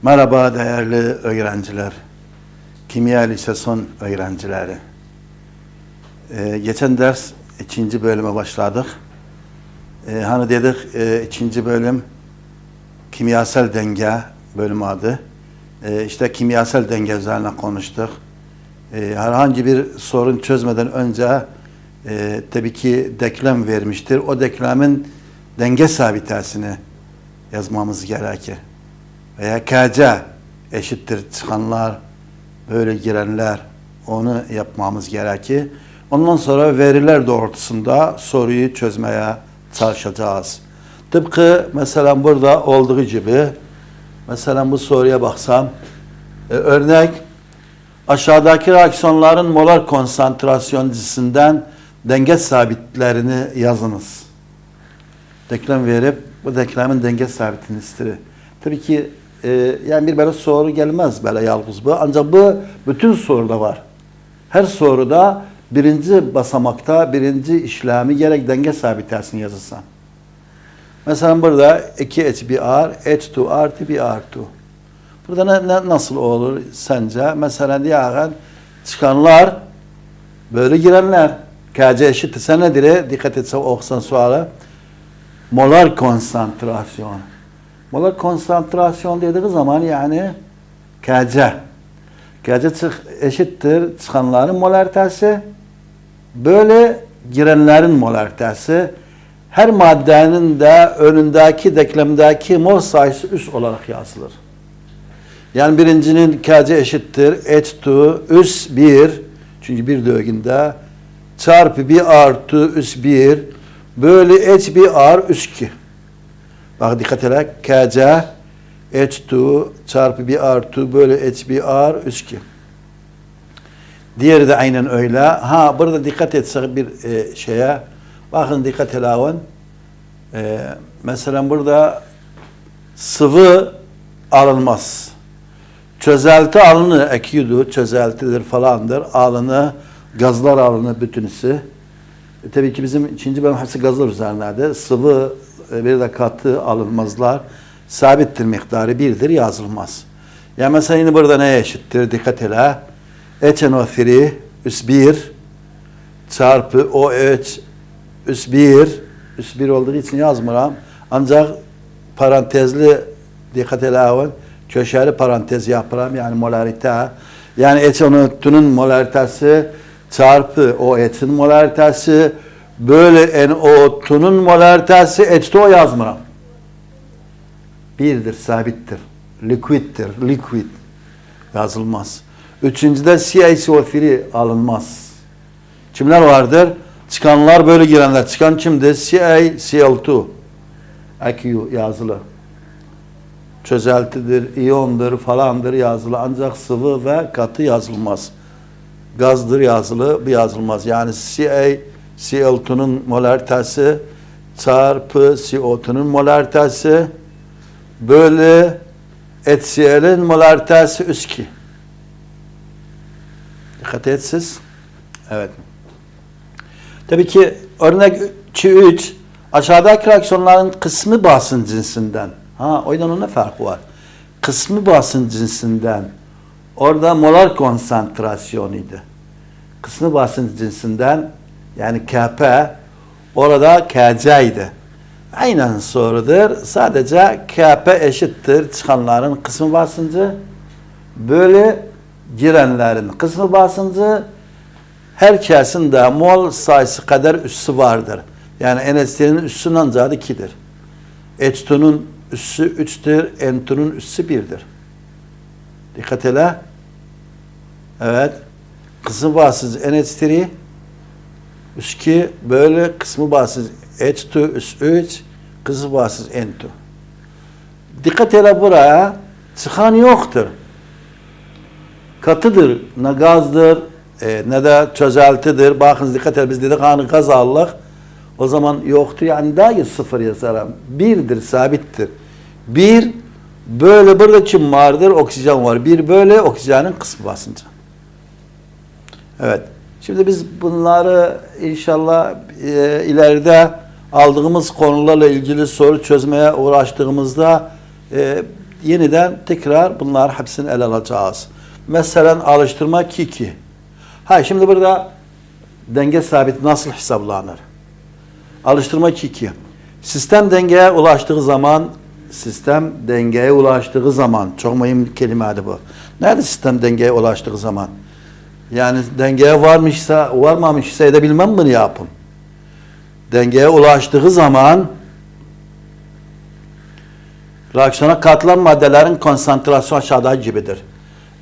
Merhaba değerli öğrenciler, Kimya Lisesi'nin öğrencileri. Geçen ders ikinci bölüme başladık. Hani dedik ikinci bölüm kimyasal denge bölümü adı. İşte kimyasal denge üzerine konuştuk. Herhangi bir sorun çözmeden önce tabii ki denklem vermiştir. O denklemin denge sabitesini yazmamız gerekir. Veya KC eşittir çıkanlar, böyle girenler, onu yapmamız gerekir. Ondan sonra veriler doğrultusunda soruyu çözmeye çalışacağız. Tıpkı mesela burada olduğu gibi, mesela bu soruya baksam, örnek aşağıdaki reaksiyonların molar konsantrasyon cinsinden denge sabitlerini yazınız. Denklem verip bu denklemin denge sabitini istiyor. Tabii ki yani bir böyle soru gelmez böyle yalnız bu. Ancak bu bütün soruda var. Her soruda birinci basamakta birinci işlemi gerek denge sabitesini yazırsan. Mesela burada 2HBr, H2 artı bir artı. Burada nasıl olur sence? Mesela diyelim çıkanlar böyle girenler. KC eşitse nedir? Dikkat etse okusan sualı. Molar konsantrasyon. Molar konsantrasyon dediği zaman yani KC. KC eşittir çıkanların molaritesi. Böyle girenlerin molaritesi. Her maddenin de önündeki denklemdeki mol sayısı üs olarak yazılır. Yani birincinin KC eşittir H2 üs 1. Çünkü bir dögünde çarpı 1 artı üs 1 bölü HBr üs 2. Bak dikkat edin. KC H2 çarpı 1 artı bölü HBr üs 2. Diğeri de aynen öyle. Ha burada dikkat etsek bir şeye. Bakın dikkat edin. Mesela burada sıvı alınmaz. Çözelti alını ekiyordu. Çözeltidir falandır. Alını, gazlar alını bütünüsü. Tabii ki bizim ikinci bölüm hepsi gazlar üzerindedir. Sıvı bir de katı alınmazlar. Sabittir miktarı birdir yazılmaz. Yani mesela yine burada neye eşittir? Dikkat edin. HNO3 üs 1 çarpı OH üs 1 üs 1 olduğu için yazmıyorum. Ancak parantezli dikkat edin. Köşeli parantez yapıram yani molarite. Yani HNO2'nün molaritesi çarpı OH'ın molaritesi böyle NO2'nun molaritesi H2O yazmıram. Birdir, sabittir. Liquid'tir, liquid yazılmaz. Üçüncüde CaCO3 alınmaz. Kimler vardır? Çıkanlar böyle girenler. Çıkan kimdir? CaCl2 AQ yazılı. Çözeltidir, iyondur falandır yazılı. Ancak sıvı ve katı yazılmaz. Gazdır yazılı, bu yazılmaz. Yani CaCl2'nun molaritesi çarpı CO2'nun molaritesi bölü HCl'in molaritesi üs 2. Dikkat etsiz. Evet. Tabii ki örnek 3 aşağıdaki reaksiyonların kısmı basın cinsinden. Ha, o yüzden ne farkı var? Kısmı basın cinsinden. Orada molar konsantrasyonuydu. Kısmı basın cinsinden yani Kp orada Kc idi. Aynen sorudur. Sadece Kp eşittir çıkanların kısmı basıncı böyle girenlerin kısmı basıncı herkesin de mol sayısı kadar üssü vardır. Yani NST'nin üssünün ancak 2'dir. H2'nun üssü 3'tür, N2'nun üssü 1'dir. Dikkat ele. Evet. Kısmı basıncı NH3 üs 2 böyle kısmı basıncı H2 üs 3 kısmı basıncı N2. Dikkat ele buraya çıkan yoktur. Katıdır, ne gazdır, ne de çözeltidir. Bakın dikkat edin biz dedik hani gaz aldık. O zaman yoktur yani daha sıfır yazarım. Birdir, sabittir. Bir böyle burada kim vardır? Oksijen var. Bir böyle oksijenin kısmı basıncı. Evet. Şimdi biz bunları inşallah ileride aldığımız konularla ilgili soru çözmeye uğraştığımızda yeniden tekrar bunlar hepsini ele alacağız. Mesela alıştırma 2. Şimdi burada denge sabiti nasıl hesaplanır? Alıştırma 2. Sistem dengeye ulaştığı zaman çok mühim kelimedir bu. Nerede sistem dengeye ulaştığı zaman? Yani dengeye varmamışsa edebilmem bunu yapın. Dengeye ulaştığı zaman reaksiyona katılan maddelerin konsantrasyonu aşağıdaki gibidir.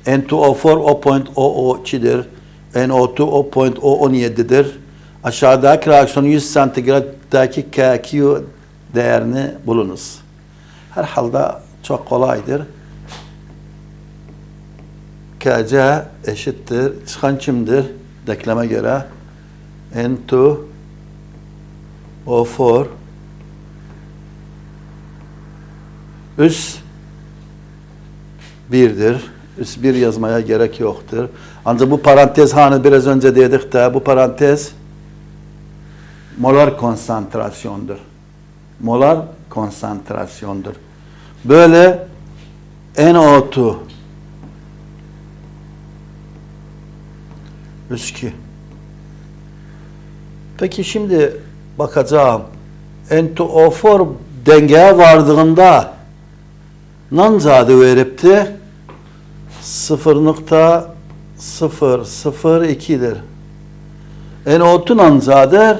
N2O4 0.002'dir. NO2 0.017'dir. Aşağıdaki reaksiyonun 100 santigraddaki KQ değerini bulunuz. Herhalde çok kolaydır. KC eşittir. Çıkan kimdir? Denkleme göre N2O4 üs 1'dir. Üs 1 yazmaya gerek yoktur. Ancak bu parantez hani biraz önce dedik de bu parantez molar konsantrasyondur. Molar konsantrasyondur. Böyle NO2 üs 2. Peki şimdi bakacağım. N2O4 dengeye vardığında nancadı veripti 0.002'dir. NO2 nancadır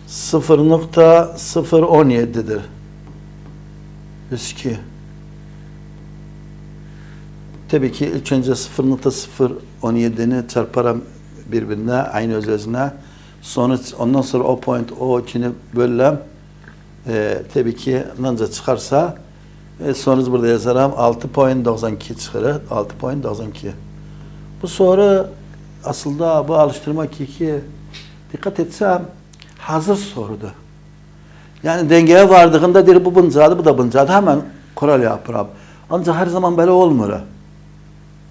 0.017'dir. 2. Tabii ki ilk önce 0.017'ni çarparım birbirine aynı özne. Ondan sonra o point o ikini bölüm. Tabii ki nanca çıkarsa sonuç burada yazarım 6.92 çıkarır. 6.92. Bu soru aslında bu alıştırma 2 dikkat etsem hazır sorudu. Yani dengeye vardığında deri bu buncadı, bu da buncadı. Hemen kural yaparım. Ancak her zaman böyle olmuyor.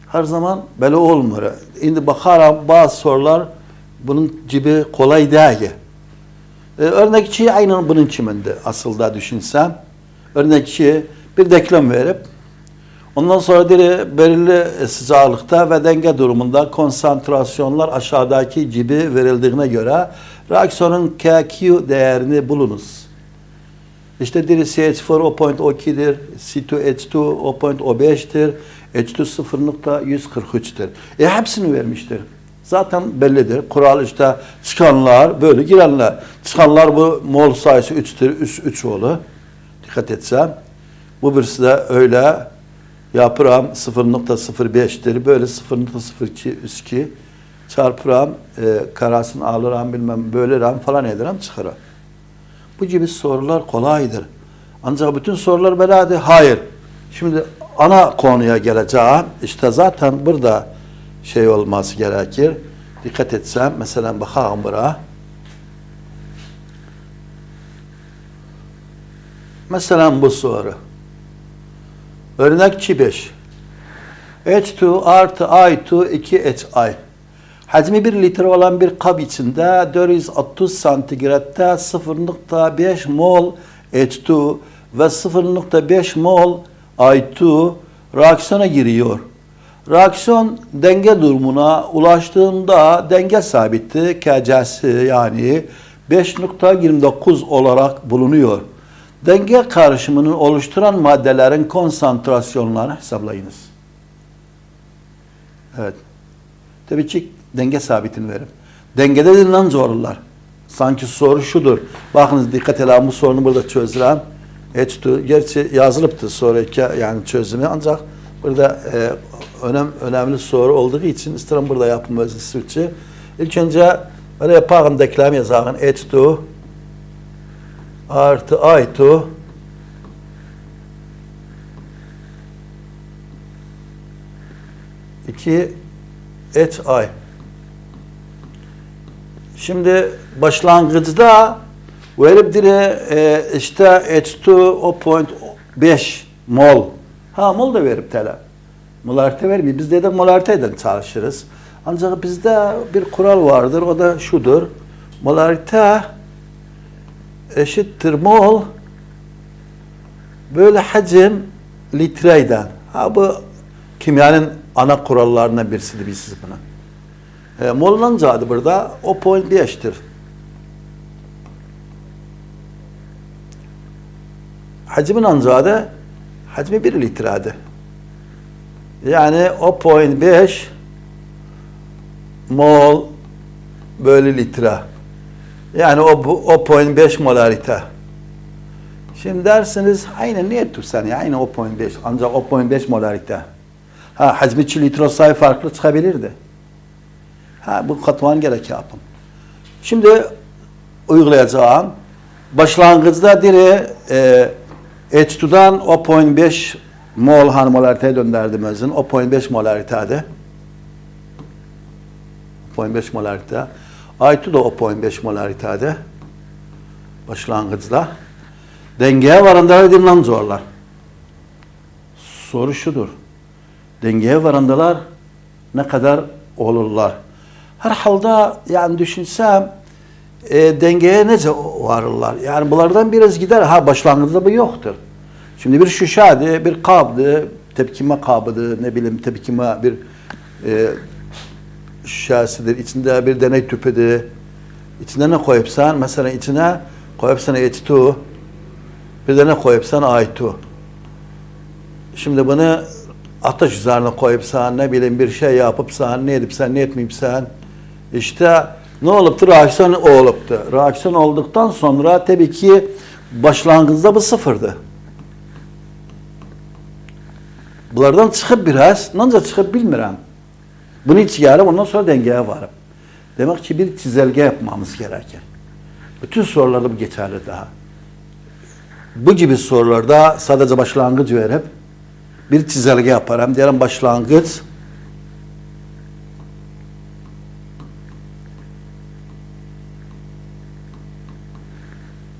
Her zaman böyle olmuyor. Şimdi bakarım bazı sorular bunun gibi kolay değil. Örnek 2 aynen bunun kimindi aslında düşünsem. Örnek 2 bir denklem verip ondan sonra belirli sıcaklıkta ve denge durumunda konsantrasyonlar aşağıdaki gibi verildiğine göre reaksiyonun KQ değerini bulunuz. İşte CH4 0.02'dir, C2H2 0.05'tir, H2 0.143'tür. Hepsini vermiştir. Zaten bellidir. Kural işte çıkanlar böyle girenler. Çıkanlar bu mol sayısı 3'tür. 3 olur. Dikkat etsem. Bu birisi de öyle yapıram 0.05'tir. Böyle 0.02 çarpıram karasını alırım bilmem bölerim falan ederim çıkarım. Bu gibi sorular kolaydır. Ancak bütün sorular beladır. Hayır. Şimdi ana konuya geleceğim. İşte zaten burada şey olması gerekir. Dikkat etsem mesela bakalım buraya. Mesela bu soru. Örnek 5. H2 artı I2 2HI. Hacmi 1 litre olan bir kap içinde 430 santigradda 0.5 mol H2 ve 0.5 mol I2 reaksiyona giriyor. Reaksiyon denge durumuna ulaştığında denge sabiti KC'si yani 5.29 olarak bulunuyor. Denge karışımının oluşturan maddelerin konsantrasyonlarını hesaplayınız. Evet. Tabii ki denge sabitini verin. Dengede denilen sorular. Sanki soru şudur. Bakınız dikkat edin bu sorunu burada çözülen. H2 gerçi yazılıptı sonraki yani çözümü ancak burada önemli soru olduğu için istedim burada yapılması sütçü. İlk önce böyle yapalım denklem yazalım. H2 artı I2 2 HI. Şimdi başlangıçta verip işte H2 0.5 mol. Mol da verip tele. Molarite vermiyor. Biz de molariteyle çalışırız. Ancak bizde bir kural vardır. O da şudur. Molarite eşittir mol böyle hacim litreyden. Ha bu kimyanın ana kurallarından birisidir biz buna. Mol'un adı burada o 0.5'tir. Hacmin adı hacmi 1 litredir. Yani o 0.5 mol bölü litre. Yani o 0.5 molarite. Şimdi dersiniz aynı niye tutsan ya aynı o 0.5 ancak o 0.5 molarite. Ha hacmi 2 litre sayı farklı çıkabilirdi. Ha bu katman gerek yapın. Şimdi uygulayacağım. Başlangıçta dire H2'dan o 0.5 mol molarite döndürdüm özün. O 0.5 molarite'de. 0.5 molarite. I2 da o 0.5 molarite'de. Başlangıçta. Dengeye varındalar edimden zorlar. Soru şudur. Dengeye varındalar ne kadar olurlar? Her halde yani düşünsem dengeye nece varırlar? Yani bunlardan biraz gider. Ha başlangıçta bu yoktur. Şimdi bir şişaydı, bir kabdı, tepkime kabıdı, ne bileyim tepkime bir şişesidir. İçinde bir deney tüpüdür. İçine ne koyupsan? Mesela içine koyupsan H2, bir de ne koyupsan I2. Şimdi bunu ateş üzerine koyupsan, ne bileyim bir şey yapıpsan, ne edipsen, ne etmeyipsen, işte ne oluptu? Reaksiyon oluptu. Reaksiyon olduktan sonra tabii ki başlangıçta bu sıfırdı. Bunlardan çıkıp biraz, nasıl çıkıp bilmiyorum. Bunu hiç yarım, ondan sonra dengeye varım. Demek ki bir çizelge yapmamız gerekir. Bütün sorularda bu geçerli daha. Bu gibi sorularda sadece başlangıç verip bir çizelge yaparım. Diyelim başlangıç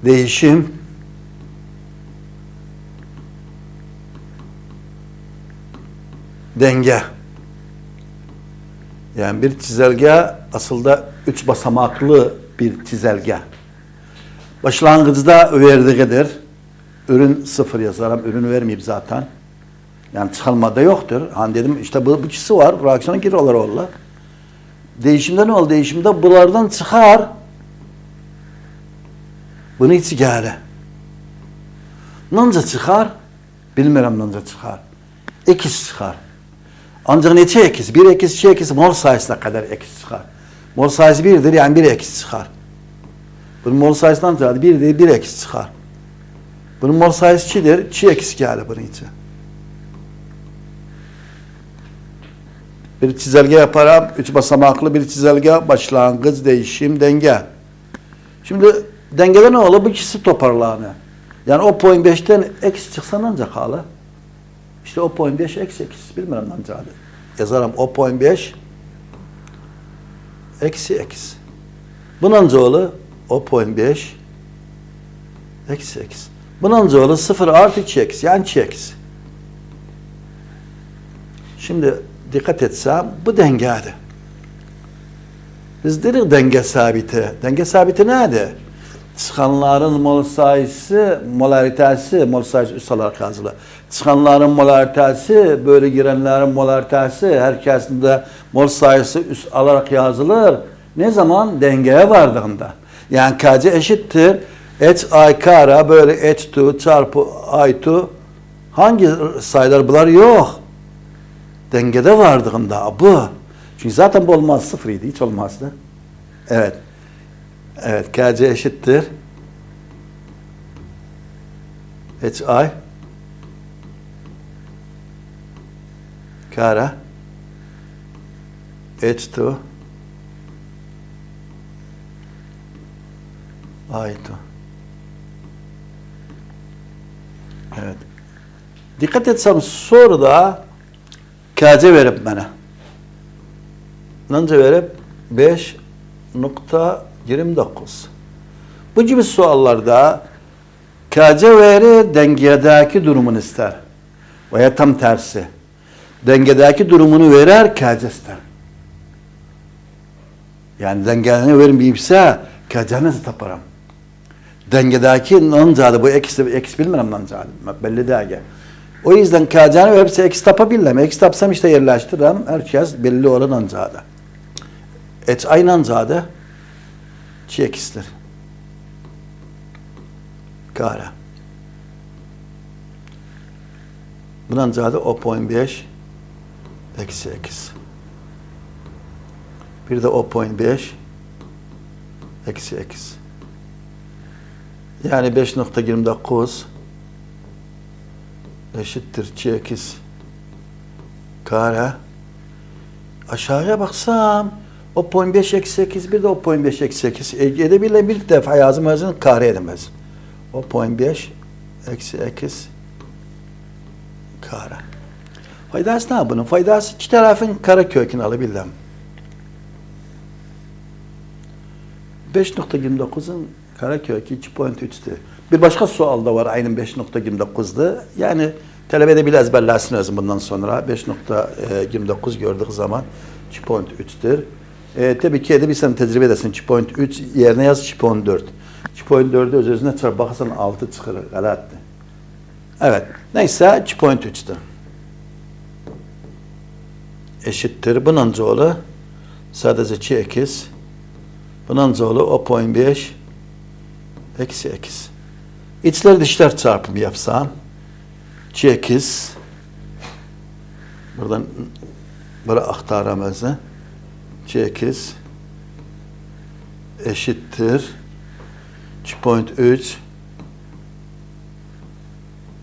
değişim denge. Yani bir çizelge aslında 3 basamaklı bir çizelge. Başlangıçta verdiğidir. Ürün 0 yazarım. Ürünü vermeyeyim zaten. Yani çıkarmada yoktur. Hani dedim işte bu ikisi var. Reaksiyona giriyorlar onlar. Değişimde ne oldu? Değişimde bunlardan çıkar. Bunu hiç gele. Nanca çıkar? Bilmiyorum nanca çıkar. Ekiz çıkar. Ancak neçe ekiz? 1 ekiz, 2 ekiz, mol sayısına kadar ekiz çıkar. Mol sayısı 1'dir yani 1 ekiz çıkar. Bunun mol sayısından ziyade 1 değil 1 ekiz çıkar. Bunun mol sayısı 2'dir, 2 ekiz gelir bunun için. Bir çizelge yaparım, 3 basamaklı bir çizelge, başlangıç, değişim, denge. Şimdi dengede ne olur? Bu ikisi toparlanır. Yani o 0.5'ten eksi çıksa ancak kalır. İşte o 0.5 eksi eksi. Bilmiyorum ancak. Yazarım o 0.5 eksi eksi. Bunun olur o 0.5 eksi eksi. Bunun olur 0 artı 2 eksi. Yani 2 eksi. Şimdi dikkat etsem bu dengedir. Biz dedik denge sabiti. Denge sabiti neydi? Çıkanların mol sayısı, molaritesi, mol sayısı üst olarak yazılı. Çıkanların molaritesi, böyle girenlerin molaritesi, herkesinde mol sayısı üst olarak yazılır. Ne zaman? Dengeye vardığında. Yani Kc eşittir. Hi kara böyle H2 çarpı I2. Hangi sayılar bunlar? Yok. Dengede vardığında bu. Çünkü zaten bu olmaz. 0 idi. Hiç olmazdı. Evet. Evet. Kc eşittir. Hi kara H2 I2. Evet. Dikkat etsem soruda Kc verip bana. Nanca verip 5.29. Bu gibi sorularda Kc veri dengedeki durumunu ister. Veya tam tersi. Dengedeki durumunu verer, Kc ister. Yani dengedeki vermeyipse Kc nasıl taparım? Dengedeki nancadı bu eksi bilmiyorum nancadı. Belli değil. O yüzden kalacağını ve hepsi x tapabilirler. X tapsam işte yerleştiririm. Herkes belli olan ancadı. Et aynı ancadı. Çi x'tir. Kare. Bunun ancadı 0.5 eksi x. Bir de 0.5 eksi x. Yani 5.29 eşittir x kare. Aşağıya baksam 0.5 eksi 8 bir de 0.5 eksi 8 edebilir bir defa yazım kare edemez. 0.5 eksi x kare. Faydası ne bunun? Faydası iki tarafın kare kökünü alabildim. 5.29'un karekökü 2.3'tü. Bir başka sualda var aynı 5.29'du. Yani talebede bile ezberlersin özüm bundan sonra. 5.29 gördüğü zaman 2.3'tür. Tabii ki edebilsen tecrübe edesin. 2.3 yerine yaz 2.4. 2.4'ü öz-özüne çarp bakarsan 6 çıkır. Galattı. Evet. Neyse 2.3'tü. Eşittir. Bunun çoğulu sadece 2x. Bunun çoğulu 0.5 eksi x. İçler dışlar çarpımı yapsam 2x buradan böyle aktaramazı 2x eşittir 2.3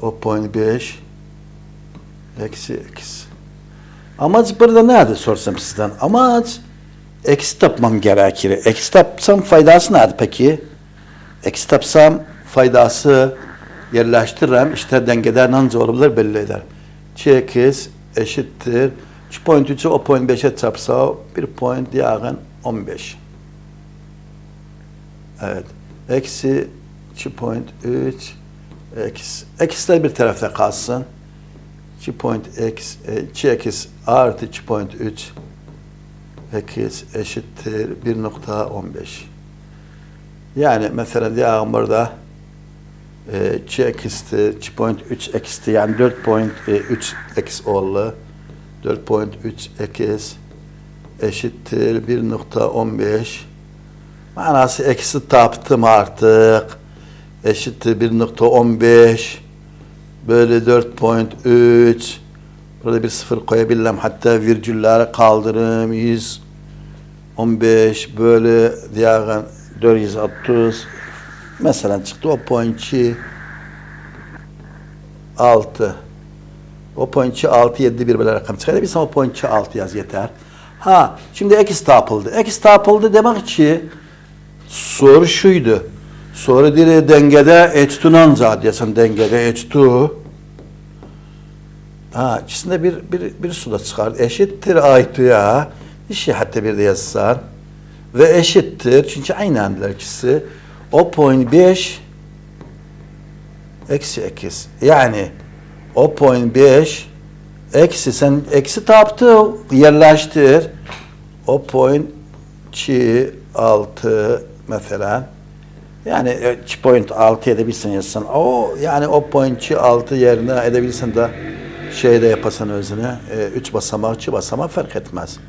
0.5 eksi x. Amaç burada nedir sorsam sizden? Amaç eksi tapmam gerekir. Eksi tapsam faydası nedir peki? Eksi tapsam faydası yerleştiririm. İşte dengede nanca olabilir belli eder. 2x eşittir. 2.3'ü 0.5'e çarpsa 1.15. Evet. Eksi 2.3 x. X'ler bir tarafta kalsın. 2x artı 2.3 x eşittir 1.15. Yani mesela diyelim burada 2x'ti, 2.3 x'ti yani 4.3 x oldu. 4.3 x eşittir 1.15. Manası eksi taptım artık. Eşittir 1.15 böyle 4.3 burada bir sıfır koyabilirim. Hatta virgülleri kaldırırım. 115 böyle diğer 430 mesela çıktı o point 6 o point 6 7 bir böyle rakam çıkarabilirsem o point 6 yaz yeter. Ha şimdi x tapıldı. X tapıldı demek ki soru şuydu. Soru dire dengede eçtunanca diyorsan dengede eçtu. Ha ikisinde bir suda çıkar. Eşittir aytuya. İşi hatta bir de yazsan. Ve eşittir. Çünkü aynı andılar ikisi. O point 5 eksi x. Yani o point 5 eksi sen eksi taptı yerleştir. O point 6 mesela. Yani 2.6 edebilirsin yazsan. O yani o point 6 yerine edebilirsin de şeyde yapasan özüne 3 basamak 2 basamak fark etmez.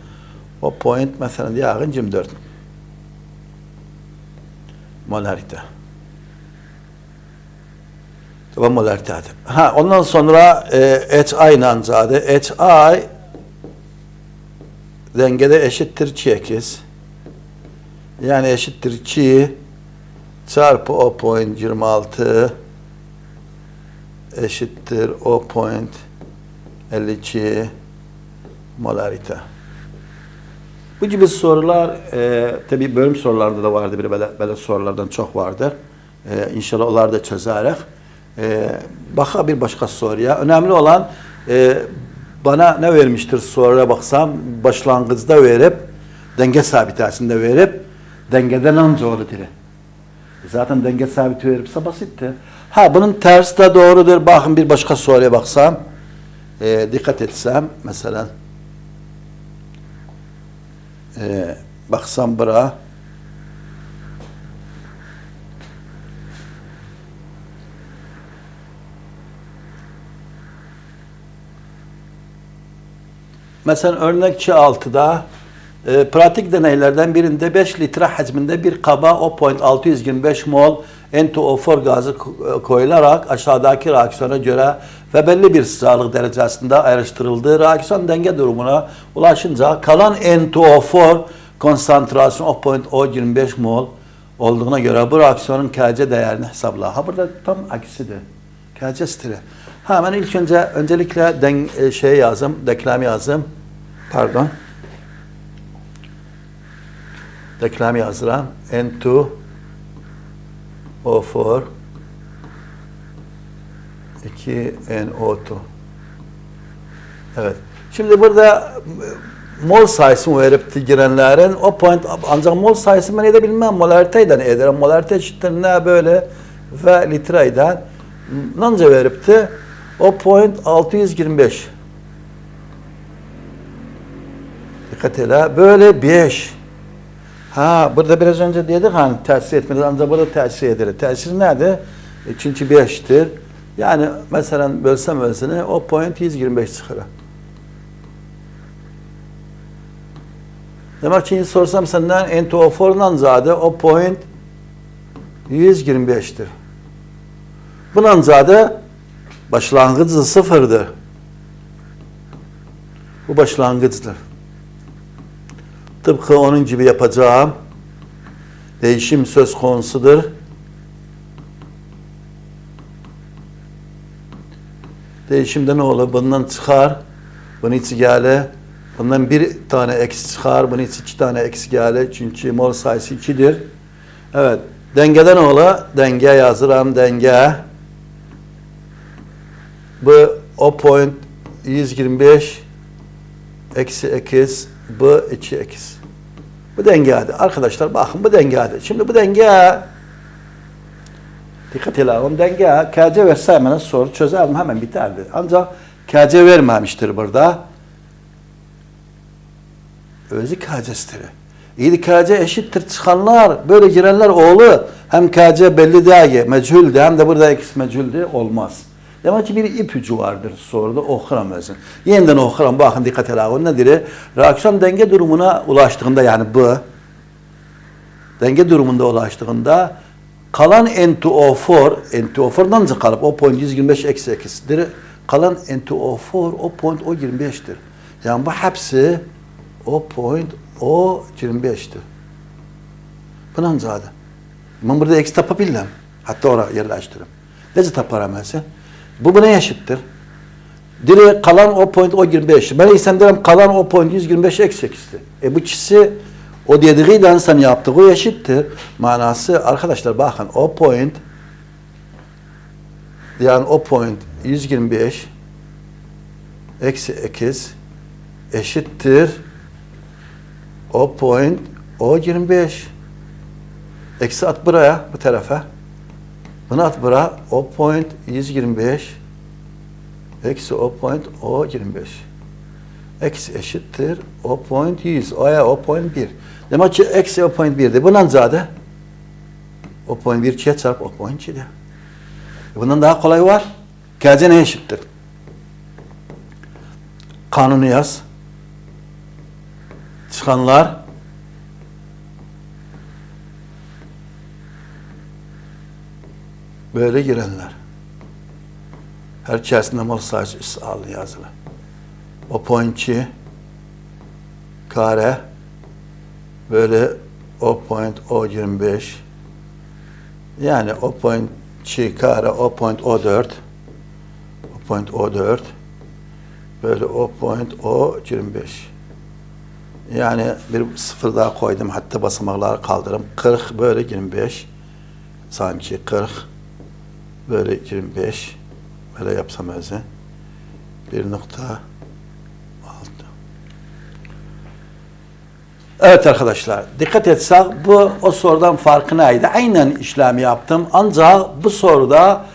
O point mesela diyelim 24. Molarite. Tamam molarite. Ha ondan sonra HI nancadı. HI dengede eşittir 2x. Yani eşittir 2 çarpı o point 26 eşittir o point 52 molarite. Bu gibi sorular tabi bölüm sorularda da vardı. Böyle sorulardan çok vardır. İnşallah onları da çözerek. Baka bir başka soruya. Önemli olan bana ne vermiştir soruya baksam başlangıçta verip denge sabitesinde verip dengeden anca olur dire. Zaten denge sabiti verirse basitti. Ha bunun tersi de doğrudur. Bakın bir başka soruya baksam dikkat etsem mesela baksam bura Mesela örnekçi 6'da pratik deneylerden birinde 5 litre hacminde bir kaba 0.625 mol N2O4 gazı koyularak aşağıdaki reaksiyona göre ve belli bir sıcaklık derecesinde ayrıştırıldığı reaksiyon denge durumuna ulaşınca kalan N2O4 konsantrasyonu 0.25 mol olduğuna göre bu reaksiyonun Kc değerini hesapla. Ha burada tam aksidir. Kc stiri. Hemen ilk öncelikle şey yazım, denklem yazım. Pardon. Denklem yazıram. N2O4 2NO2. Evet. Şimdi burada mol sayısını verip girenlerin o point ancak mol sayısı ben edebilmem. Molarite'den ederim. Molarite eşittir ne böyle ve litreyden nanca veripti o point 625. Dikkat ele. Böyle 5. Ha burada biraz önce dedik hani tesir etmedi ancak burada tesir eder. Tesir nerede? Çünkü 5'tir. Yani mesela bölsem ölsene o point 125 çıkar. Demek ki sorsam senden N2O4'dan zade o point 125'tir. Bundan zade başlangıcı sıfırdır. Bu başlangıçtır. Tıpkı onun gibi yapacağım değişim söz konusudur. Değişimde ne olur? Bundan çıkar, bunun içi gele, bundan bir tane eksi çıkar, bunun içi 2 tane eksi gele. Çünkü mol sayısı 2'dir. Evet, dengede ne olur? Denge yazıram, denge. Bu o point 125 eksi ekiz, bu 2 ekiz. Bu dengedir. Arkadaşlar bakın bu dengedir. Şimdi bu denge dikkat edelim. Denge Kc verse hemen soru çözerim hemen biterdi. Ancak Kc vermemiştir burada. Özü Kc'stir. İyi Kc eşittir çıkanlar böyle girenler oğlu hem Kc belli değil meçhuldü hem de burada x meçhuldü olmaz. Demek ki bir ipucu vardır soruda okuram özün. Yeniden okuram bakın dikkat edelim. Nedir? Reaksiyon denge durumuna ulaştığında yani bu denge durumunda ulaştığında kalan N2O4'dan çıkarıp o point 125 eksi 8'dir. Kalan N2O4 o point o 25'tir. Yani bu hepsi o point o 25'tir. Bunun zaten. Ben burada eksi tapabildim. Hatta oraya yerleştiririm. Nece taparım mesela? Bu buna eşittir. Dire kalan o point o 25. Ben isem derim kalan o point 125 eksi 8'tir. Bu ikisi o dediğiyle sen yaptığı eşittir. Manası arkadaşlar bakın o point yani o point 125 eksi 8 eşittir o point o 25. Eksi at buraya bu tarafa. Bunu at buraya o point 125 eksi o point o 25. Eksi eşittir o point 100. O point 1. Demek ki eksi o point 1'dir. Bundan zade o point 1 2'ye çarp o point 2'dir. Bundan daha kolay var. Kc ne eşittir? Kanunu yaz. Çıkanlar böyle girenler. Her içerisinde mol sayısı üst alın yazılı. O point 2 kare böyle o point o 25 yani o point 2 kare o point o 4 o point o 4 böyle o point o 25 yani bir sıfır daha koydum hatta basamakları kaldırım 40 böyle 25 sanki 40 böyle 25 böyle yapsam özü 1.6. Evet arkadaşlar dikkat etsek bu o sorudan farkı neydi? Aynen işlemi yaptım ancak bu soruda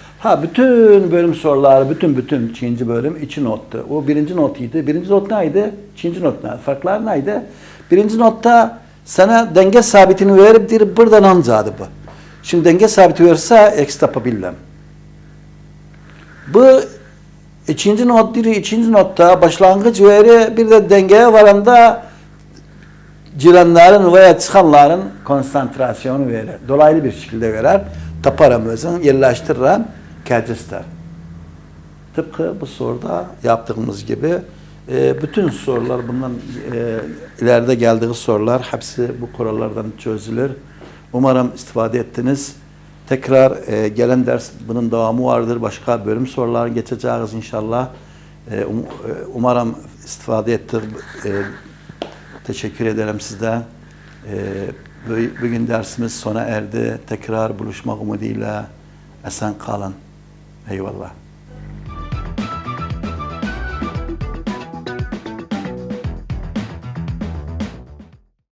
bütün bölüm soruları bütün ikinci bölüm iki nottu. O birinci notuydu. Birinci not neydi? İkinci not neydi? Farklar neydi? Birinci notta sana denge sabitini verip dirip buradan ancadı bu. Şimdi denge sabiti verirse eksi yapabilirim. Bu İkinci not diri, ikinci notta başlangıç veri bir de dengeye varanda girenlerin veya çıkanların konsantrasyonu verir. Dolaylı bir şekilde verir. Taparamızın yerleştirilen kecistler. Tıpkı bu soruda yaptığımız gibi bütün sorular bundan ileride geldiği sorular hepsi bu kurallardan çözülür. Umarım istifade ettiniz. Tekrar gelen ders bunun devamı vardır. Başka bölüm sorular geçeceğiz inşallah. Umarım istifade ettik. Teşekkür ederim sizden. Bugün dersimiz sona erdi. Tekrar buluşmak umuduyla esen kalın. Eyvallah.